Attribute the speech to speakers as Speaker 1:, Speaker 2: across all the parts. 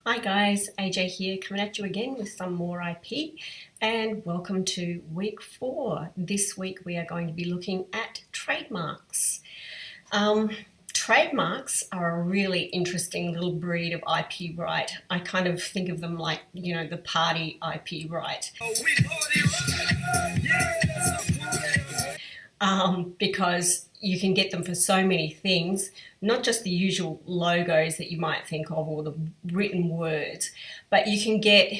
Speaker 1: Hi guys, AJ here, coming at you again with some more IP, and welcome to week 4. This week we are going to be looking at trademarks. Trademarks are a really interesting little breed of IP right. I kind of think of them like, the party IP right. Because you can get them for so many things, not just the usual logos that you might think of or the written words, but you can get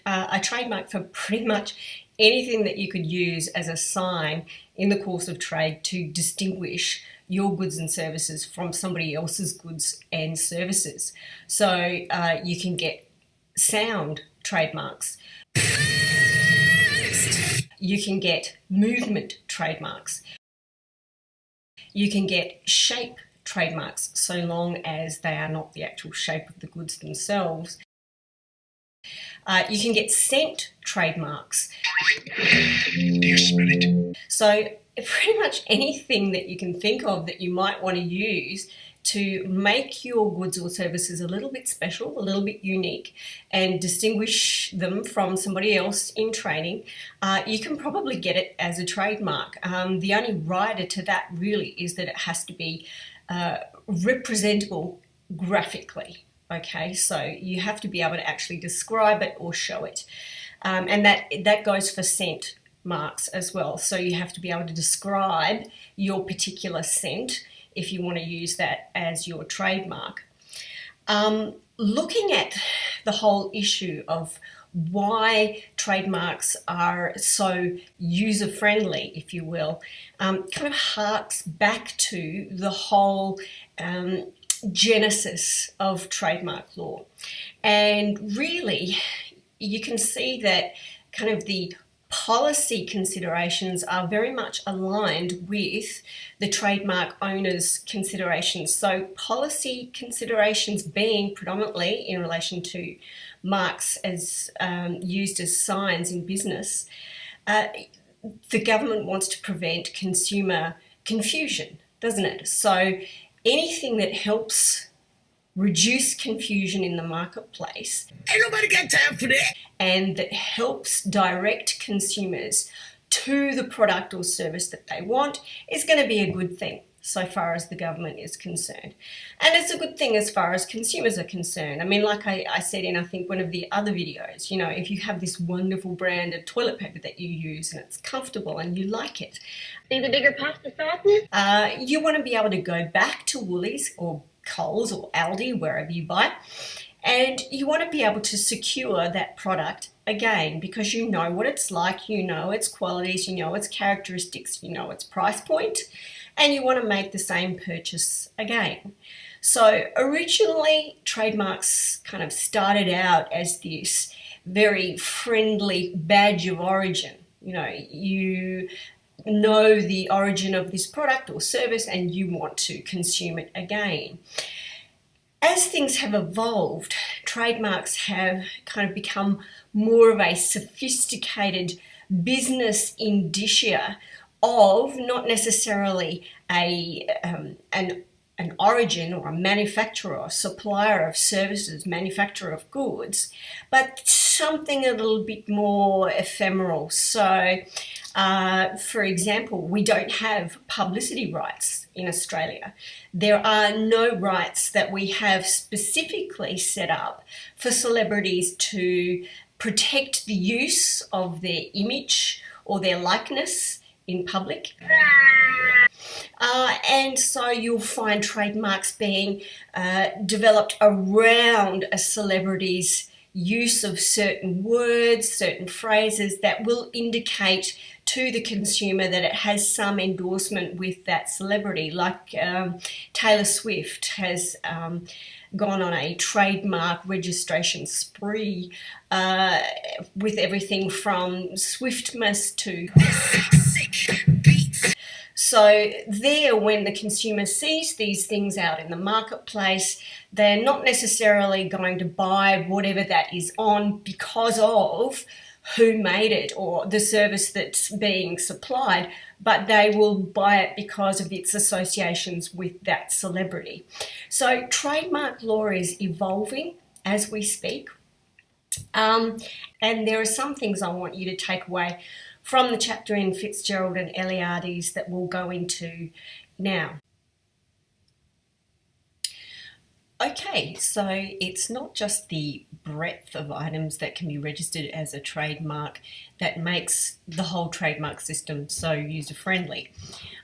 Speaker 1: a trademark for pretty much anything that you could use as a sign in the course of trade to distinguish your goods and services from somebody else's goods and services. So you can get sound trademarks. You can get movement trademarks. You can get shape trademarks, so long as they are not the actual shape of the goods themselves. You can get scent trademarks. Do you smell it? So pretty much anything that you can think of that you might want to use to make your goods or services a little bit special, a little bit unique, and distinguish them from somebody else in trading, you can probably get it as a trademark. The only rider to that really is that it has to be representable graphically. Okay, so you have to be able to actually describe it or show it. And that goes for scent marks as well. So you have to be able to describe your particular scent if you want to use that as your trademark. Looking at the whole issue of why trademarks are so user-friendly, if you will, kind of harks back to the whole genesis of trademark law. And really, you can see that kind of the policy considerations are very much aligned with the trademark owner's considerations. So policy considerations being predominantly in relation to marks as used as signs in business, the government wants to prevent consumer confusion, doesn't it? So anything that helps reduce confusion in the marketplace. Ain't nobody got time for that. And that helps direct consumers to the product or service that they want is going to be a good thing so far as the government is concerned. And it's a good thing as far as consumers are concerned. I mean, like I said in, I think, one of the other videos, if you have this wonderful brand of toilet paper that you use and it's comfortable and you like it.
Speaker 2: See the bigger pasta sauce?
Speaker 1: You want to be able to go back to Woolies or Coles or Aldi, wherever you buy, and you want to be able to secure that product again because you know what it's like, you know its qualities, you know its characteristics, you know its price point, and you want to make the same purchase again. So originally, trademarks kind of started out as this very friendly badge of origin. You know the origin of this product or service and you want to consume it again. As things have evolved, trademarks have kind of become more of a sophisticated business indicia of not necessarily an origin or a manufacturer or supplier of services, manufacturer of goods, but something a little bit more ephemeral. So, for example, we don't have publicity rights in Australia. There are no rights that we have specifically set up for celebrities to protect the use of their image or their likeness in public. And so you'll find trademarks being developed around a celebrity's use of certain words, certain phrases that will indicate to the consumer that it has some endorsement with that celebrity. Like Taylor Swift has gone on a trademark registration spree with everything from Swiftmas to beats. So there, when the consumer sees these things out in the marketplace, they're not necessarily going to buy whatever that is on because of who made it or the service that's being supplied, but they will buy it because of its associations with that celebrity. So trademark law is evolving. as we speak. And there are some things I want you to take away from the chapter in Fitzgerald and Eliades that we'll go into now. Okay, so it's not just the breadth of items that can be registered as a trademark that makes the whole trademark system so user-friendly.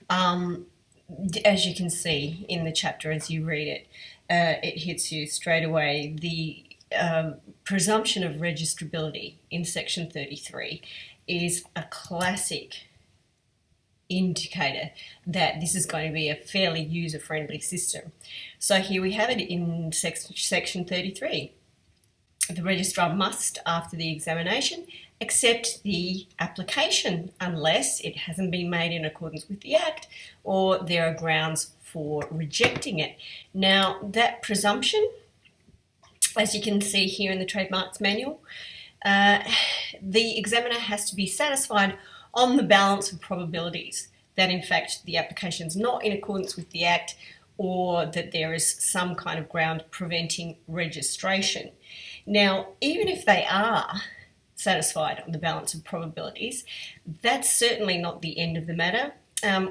Speaker 1: As you can see in the chapter as you read it, it hits you straight away. The presumption of registrability in section 33 is a classic indicator that this is going to be a fairly user-friendly system. So here we have it in section 33. The registrar must, after the examination, accept the application unless it hasn't been made in accordance with the Act or there are grounds for rejecting it. Now, that presumption, as you can see here in the Trademarks Manual, the examiner has to be satisfied on the balance of probabilities that in fact the application is not in accordance with the Act or that there is some kind of ground preventing registration. Now, even if they are satisfied on the balance of probabilities, that's certainly not the end of the matter.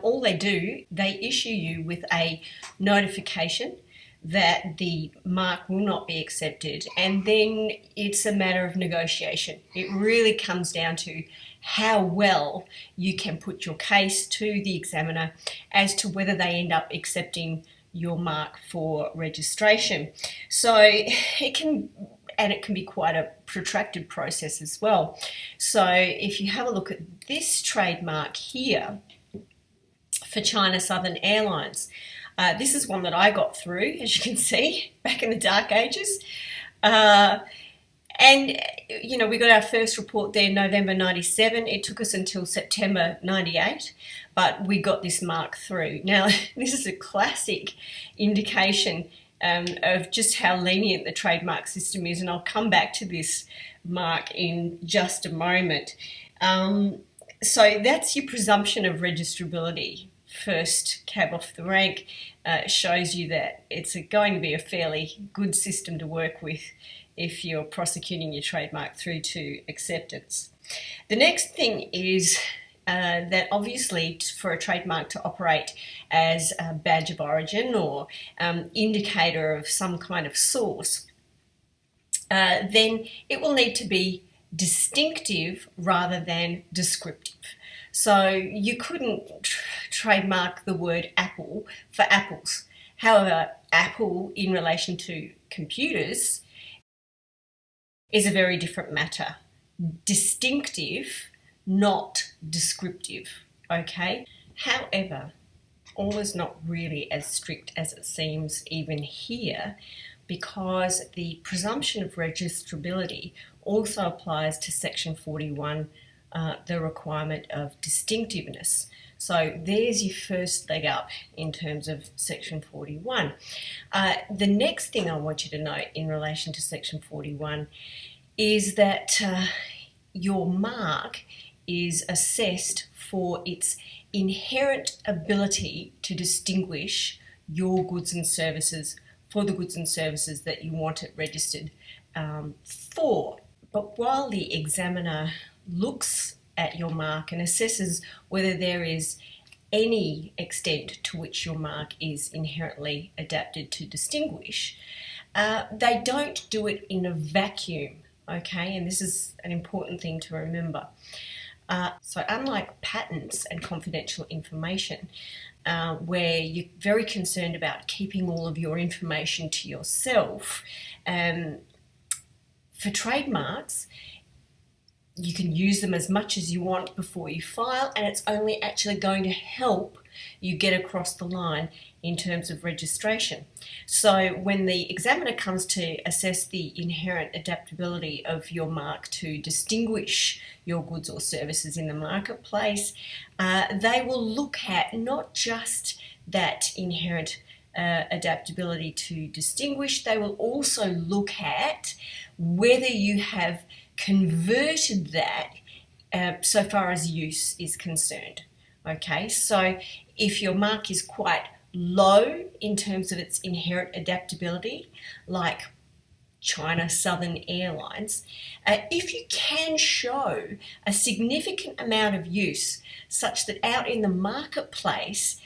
Speaker 1: All they do, they issue you with a notification that the mark will not be accepted, and then it's a matter of negotiation. It really comes down to how well you can put your case to the examiner as to whether they end up accepting your mark for registration. So it can be quite a protracted process as well. So if you have a look at this trademark here for China Southern Airlines, this is one that I got through, as you can see, back in the dark ages. And, you know, we got our first report there in November 97. It took us until September 98, but we got this mark through. Now, this is a classic indication of just how lenient the trademark system is, and I'll come back to this mark in just a moment. So that's your presumption of registrability. First cab off the rank shows you that it's going to be a fairly good system to work with if you're prosecuting your trademark through to acceptance. The next thing is that obviously for a trademark to operate as a badge of origin or indicator of some kind of source, then it will need to be distinctive rather than descriptive. So you couldn't trademark the word apple for apples. However, Apple in relation to computers is a very different matter. Distinctive, not descriptive, okay? However, all is not really as strict as it seems even here, because the presumption of registrability also applies to section 41, the requirement of distinctiveness. So there's your first leg up in terms of section 41. The next thing I want you to note in relation to section 41 is that your mark is assessed for its inherent ability to distinguish your goods and services for the goods and services that you want it registered for. But while the examiner looks at your mark and assesses whether there is any extent to which your mark is inherently adapted to distinguish, they don't do it in a vacuum, okay? And this is an important thing to remember. So unlike patents and confidential information, where you're very concerned about keeping all of your information to yourself, for trademarks, you can use them as much as you want before you file, and it's only actually going to help you get across the line in terms of registration. So when the examiner comes to assess the inherent adaptability of your mark to distinguish your goods or services in the marketplace, they will look at not just that inherent adaptability to distinguish, they will also look at whether you have converted that so far as use is concerned. Okay, so if your mark is quite low in terms of its inherent adaptability, like China Southern Airlines, if you can show a significant amount of use such that out in the marketplace,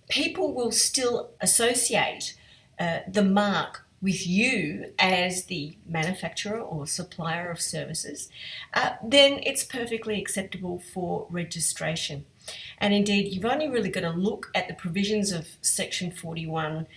Speaker 1: people will still associate the mark with you as the manufacturer or supplier of services, then it's perfectly acceptable for registration. And indeed, you've only really got to look at the provisions of Section 41,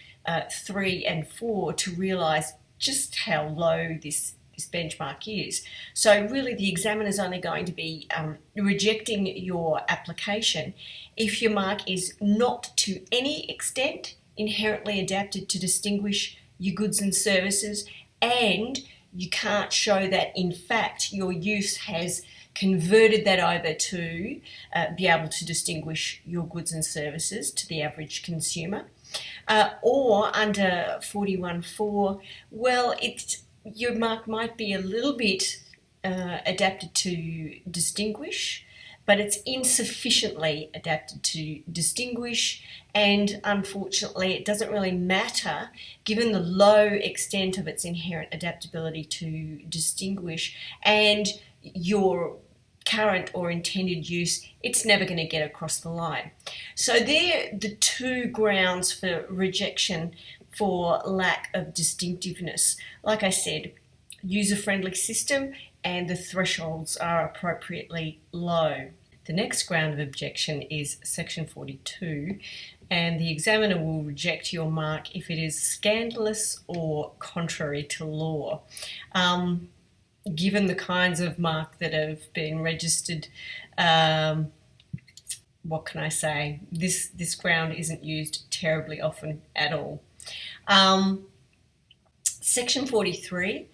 Speaker 1: 3 and 4 to realise just how low this benchmark is. So really the examiner's only going to be rejecting your application if your mark is not to any extent inherently adapted to distinguish your goods and services, and you can't show that in fact your use has converted that over to be able to distinguish your goods and services to the average consumer. Or under 41.4, well, your mark might be a little bit adapted to distinguish, but it's insufficiently adapted to distinguish, and unfortunately it doesn't really matter given the low extent of its inherent adaptability to distinguish and your current or intended use, it's never going to get across the line. So they're the two grounds for rejection for lack of distinctiveness. Like I said, user-friendly system and the thresholds are appropriately low. The next ground of objection is Section 42, and the examiner will reject your mark if it is scandalous or contrary to law. Given the kinds of mark that have been registered, what can I say? This ground isn't used terribly often at all. Section 43,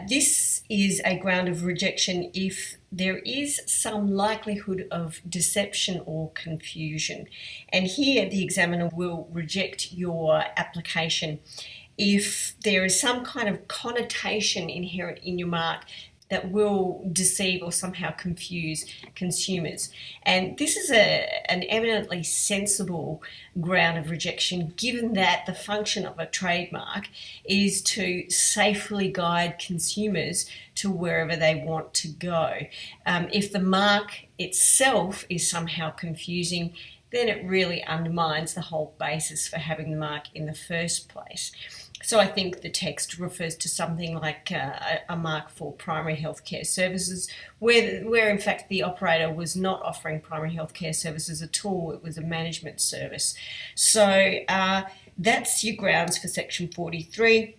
Speaker 1: this is a ground of rejection if there is some likelihood of deception or confusion. And here the examiner will reject your application if there is some kind of connotation inherent in your mark that will deceive or somehow confuse consumers. And this is an eminently sensible ground of rejection, given that the function of a trademark is to safely guide consumers to wherever they want to go. If the mark itself is somehow confusing, then it really undermines the whole basis for having the mark in the first place. So I think the text refers to something like a mark for primary healthcare services, where in fact the operator was not offering primary healthcare services at all. It was a management service. So that's your grounds for Section 43.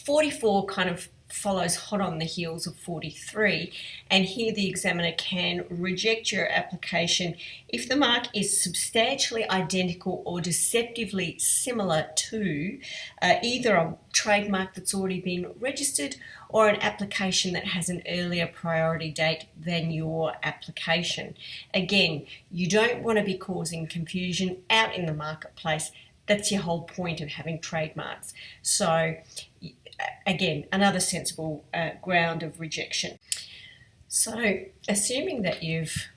Speaker 1: 44 kind of follows hot on the heels of 43, and here the examiner can reject your application if the mark is substantially identical or deceptively similar to either a trademark that's already been registered or an application that has an earlier priority date than your application. Again, you don't want to be causing confusion out in the marketplace. That's your whole point of having trademarks. So again, another sensible ground of rejection. So, assuming that you've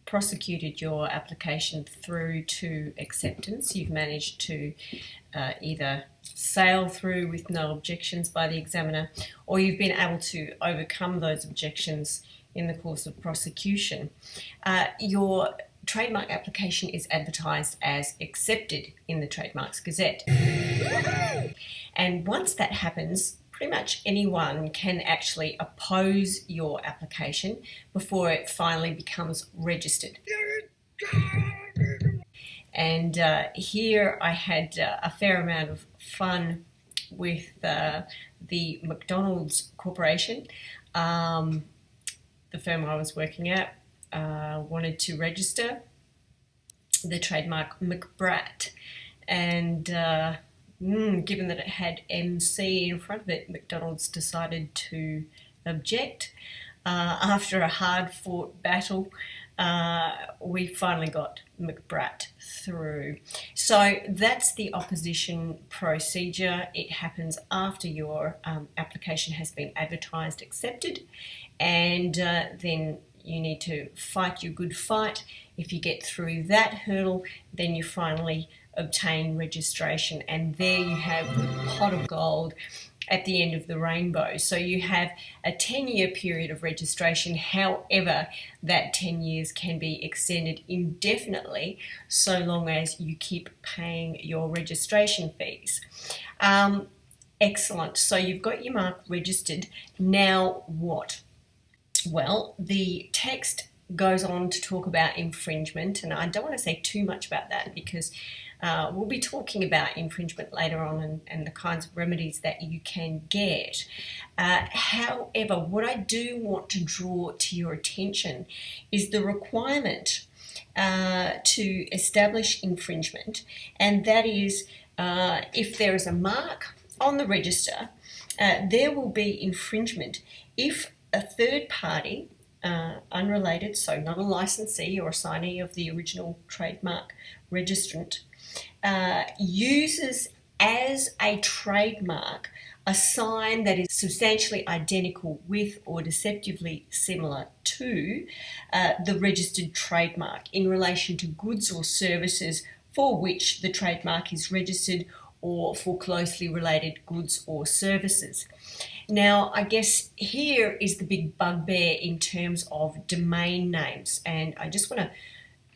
Speaker 1: prosecuted your application through to acceptance, you've managed to either sail through with no objections by the examiner, or you've been able to overcome those objections in the course of prosecution, your trademark application is advertised as accepted in the Trademarks Gazette. And once that happens, pretty much anyone can actually oppose your application before it finally becomes registered. And here I had a fair amount of fun with the McDonald's Corporation. The firm I was working at wanted to register the trademark McBrat, and given that it had MC in front of it, McDonald's decided to object. After a hard-fought battle, we finally got McBrat through. So that's the opposition procedure. It happens after your application has been advertised accepted, and then you need to fight your good fight. If you get through that hurdle, then you finally obtain registration, and there you have the pot of gold at the end of the rainbow. So you have a 10-year period of registration. However, that 10 years can be extended indefinitely so long as you keep paying your registration fees. Excellent. So you've got your mark registered. Now what? Well, the text goes on to talk about infringement, and I don't want to say too much about that because we'll be talking about infringement later on and the kinds of remedies that you can get. However, what I do want to draw to your attention is the requirement to establish infringement, and that is if there is a mark on the register, there will be infringement if a third party, unrelated, so not a licensee or assignee of the original trademark registrant, uses as a trademark a sign that is substantially identical with or deceptively similar to the registered trademark in relation to goods or services for which the trademark is registered or for closely related goods or services. Now, I guess here is the big bugbear in terms of domain names, and I just want to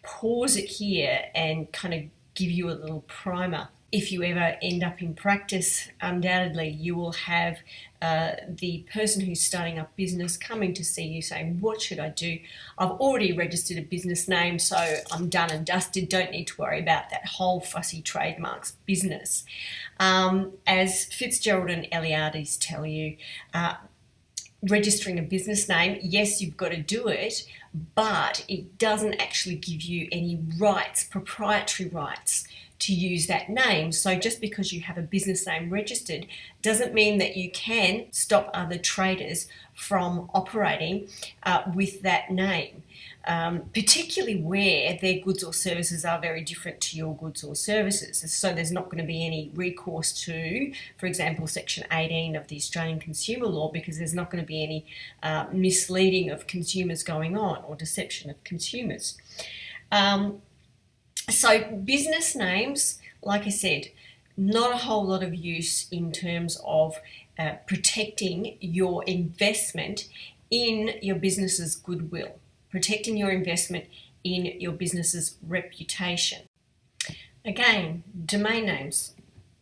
Speaker 1: pause it here and kind of give you a little primer. If you ever end up in practice, undoubtedly you will have the person who's starting up business coming to see you saying, what should I do? I've already registered a business name, so I'm done and dusted, don't need to worry about that whole fussy trademarks business. As Fitzgerald and Eliades tell you, registering a business name, yes, you've got to do it, but it doesn't actually give you any rights, proprietary rights, to use that name. So just because you have a business name registered doesn't mean that you can stop other traders from operating with that name, particularly where their goods or services are very different to your goods or services. So there's not going to be any recourse to, for example, Section 18 of the Australian Consumer Law, because there's not going to be any misleading of consumers going on or deception of consumers. So business names, like I said, not a whole lot of use in terms of protecting your investment in your business's goodwill, protecting your investment in your business's reputation. Again, domain names,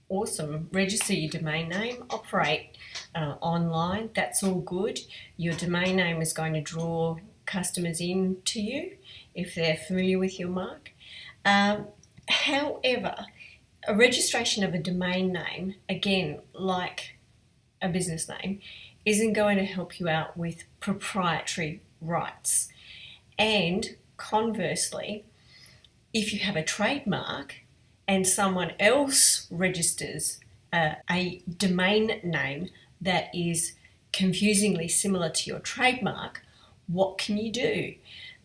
Speaker 1: awesome. Register your domain name, operate online, that's all good. Your domain name is going to draw customers in to you if they're familiar with your mark. However, a registration of a domain name, again, like a business name, isn't going to help you out with proprietary rights. And conversely, if you have a trademark and someone else registers a domain name that is confusingly similar to your trademark, what can you do?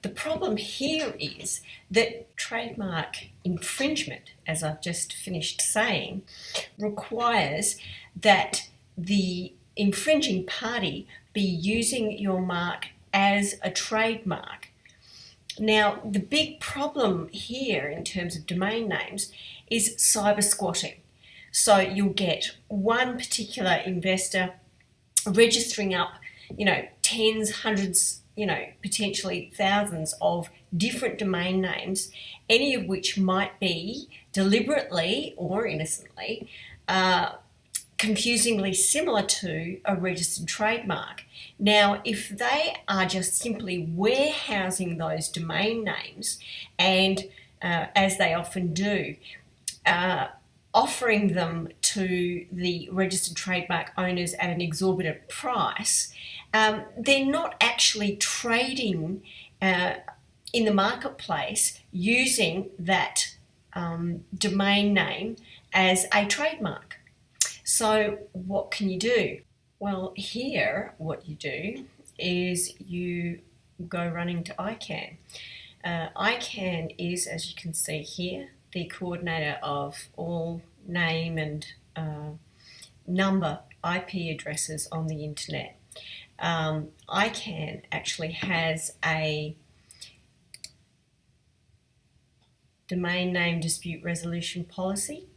Speaker 1: The problem here is that trademark infringement, as I've just finished saying, requires that the infringing party be using your mark as a trademark. Now, the big problem here in terms of domain names is cyber squatting. So you'll get one particular investor registering up, tens, hundreds, potentially thousands of different domain names, any of which might be deliberately or innocently confusingly similar to a registered trademark. Now, if they are just simply warehousing those domain names and, as they often do, offering them to the registered trademark owners at an exorbitant price, they're not actually trading in the marketplace using that domain name as a trademark. So what can you do? Well, here what you do is you go running to ICANN. ICANN is, as you can see here, the coordinator of all name and number IP addresses on the internet. ICANN actually has a domain name dispute resolution policy.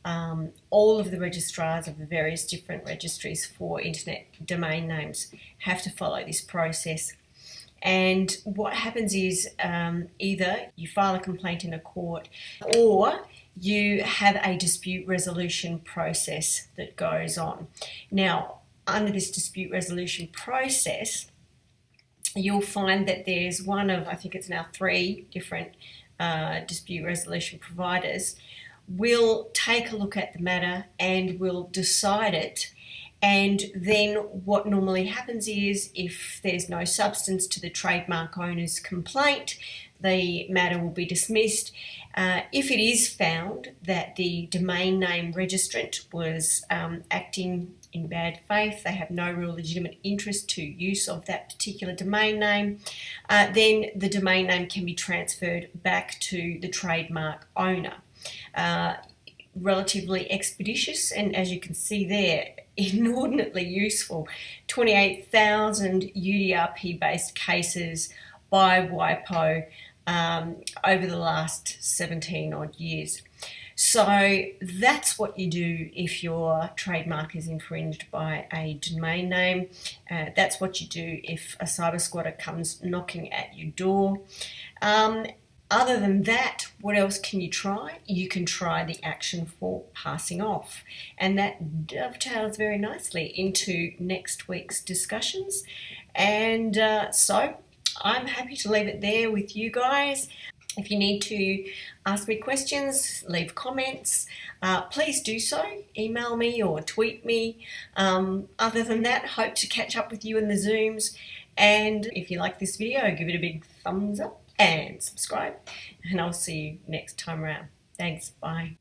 Speaker 1: all of the registrars of the various different registries for internet domain names have to follow this process. And what happens is either you file a complaint in a court or you have a dispute resolution process that goes on. Now, under this dispute resolution process, you'll find that there's one of, I think it's now 3 different dispute resolution providers will take a look at the matter and will decide it. And then what normally happens is, if there's no substance to the trademark owner's complaint, the matter will be dismissed. If it is found that the domain name registrant was acting in bad faith, they have no real legitimate interest to use of that particular domain name, then the domain name can be transferred back to the trademark owner. Relatively expeditious, and as you can see there, inordinately useful. 28,000 UDRP based cases by WIPO over the last 17 odd years. So that's what you do if your trademark is infringed by a domain name. That's what you do if a cyber squatter comes knocking at your door. Other than that, what else can you try? You can try the action for passing off. And that dovetails very nicely into next week's discussions. And so I'm happy to leave it there with you guys. If you need to ask me questions, leave comments, please do so. Email me or tweet me. Other than that, hope to catch up with you in the Zooms. And if you like this video, give it a big thumbs up and subscribe, and I'll see you next time around. Thanks, bye.